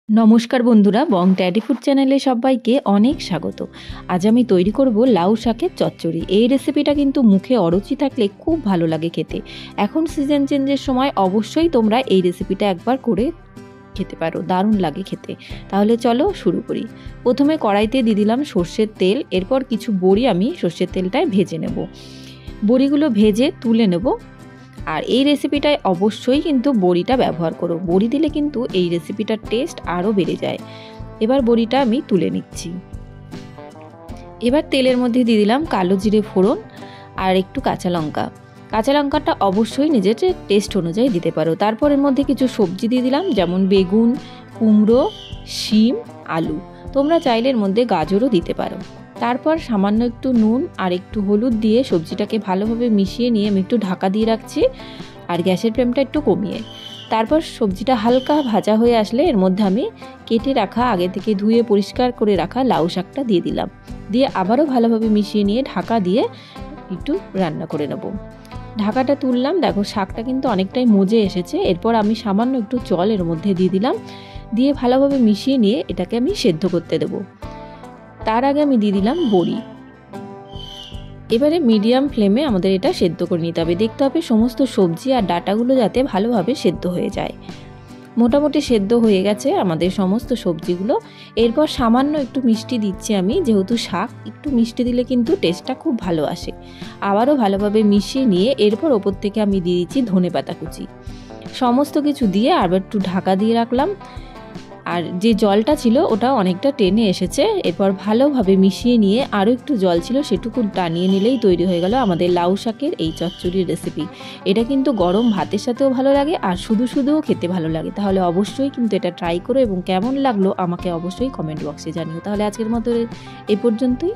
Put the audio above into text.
নমস্কার বন্ধুরা, বং daddy food চ্যানেলে সবাইকে অনেক স্বাগত। আজ আমি তৈরি করব লাউ শাকের চচ্চড়ি। এই রেসিপিটা কিন্তু মুখে অরুচি থাকলে খুব ভালো লাগে খেতে। এখন সিজন চেঞ্জের সময় অবশ্যই তোমরা এই রেসিপিটা একবার করে খেতে পারো, দারুণ লাগে খেতে। তাহলে চলো শুরু করি। প্রথমে কড়াইতে দিয়ে দিলাম সর্ষের তেল, এরপর কিছু বড়ি আমি সর্ষের তেলটায় ভেজে নেব। বড়িগুলো ভেজে তুলে নেব। আর এই রেসিপিটায় অবশ্যই কিন্তু বড়িটা ব্যবহার করো, বড়ি দিলে কিন্তু এই রেসিপিটার টেস্ট আরও বেড়ে যায়। এবার বড়িটা আমি তুলে নিচ্ছি। এবার তেলের মধ্যে দিয়ে দিলাম কালো জিরে ফোড়ন আর একটু কাঁচা লঙ্কা। কাঁচা লঙ্কাটা অবশ্যই নিজের টেস্ট অনুযায়ী দিতে পারো। তারপর এর মধ্যে কিছু সবজি দিয়ে দিলাম, যেমন বেগুন, কুমড়ো, শিম, আলু। তোমরা চাইলে এর মধ্যে গাজরও দিতে পারো। তারপর সামান্য একটু নুন আর একটু হলুদ দিয়ে সবজিটাকে ভালোভাবে মিশিয়ে নিয়ে আমি একটু ঢাকা দিয়ে রাখছি, আর গ্যাসের ফ্লেমটা একটু কমিয়ে। তারপর সবজিটা হালকা ভাজা হয়ে আসলে এর মধ্যে আমি কেটে রাখা, আগে থেকে ধুয়ে পরিষ্কার করে রাখা লাউ শাকটা দিয়ে দিলাম। দিয়ে আবারও ভালোভাবে মিশিয়ে নিয়ে ঢাকা দিয়ে একটু রান্না করে নেব। ঢাকাটা তুললাম, দেখো শাকটা কিন্তু অনেকটাই মজে এসেছে। এরপর আমি সামান্য একটু জল এর মধ্যে দিয়ে দিলাম, দিয়ে ভালোভাবে মিশিয়ে নিয়ে এটাকে আমি সেদ্ধ করতে দেবো। তার আগে আমি দিয়ে দিলাম বড়ি। এবারে মিডিয়াম ফ্লেমে আমাদের এটা সেদ্ধ করে নিতে হবে। দেখতে হবে সমস্ত সবজি আর ডাঁটাগুলো যাতে ভালোভাবে সেদ্ধ হয়ে যায়। মোটামুটি সেদ্ধ হয়ে গেছে আমাদের সমস্ত সবজিগুলো। এরপর সামান্য একটু মিষ্টি দিচ্ছি আমি, যেহেতু শাক, একটু মিষ্টি দিলে কিন্তু টেস্টটা খুব ভালো আসে। আবারও ভালোভাবে মিশিয়ে নিয়ে এরপর ওপর থেকে আমি দিয়ে দিচ্ছি ধনেপাতা কুচি। সমস্ত কিছু দিয়ে আবার একটু ঢাকা দিয়ে রাখলাম। আর যে জলটা ছিল ওটা অনেকটা টেনে এসেছে। এরপর ভালোভাবে মিশিয়ে নিয়ে আরও একটু জল ছিল সেটুকু টানিয়ে নিলেই তৈরি হয়ে গেল আমাদের লাউ শাকের এই চচ্চড়ির রেসিপি। এটা কিন্তু গরম ভাতের সাথেও ভালো লাগে আর শুধু শুধুও খেতে ভালো লাগে। তাহলে অবশ্যই কিন্তু এটা ট্রাই করো এবং কেমন লাগলো আমাকে অবশ্যই কমেন্ট বক্সে জানিও। তাহলে আজকের মতো এই পর্যন্তই।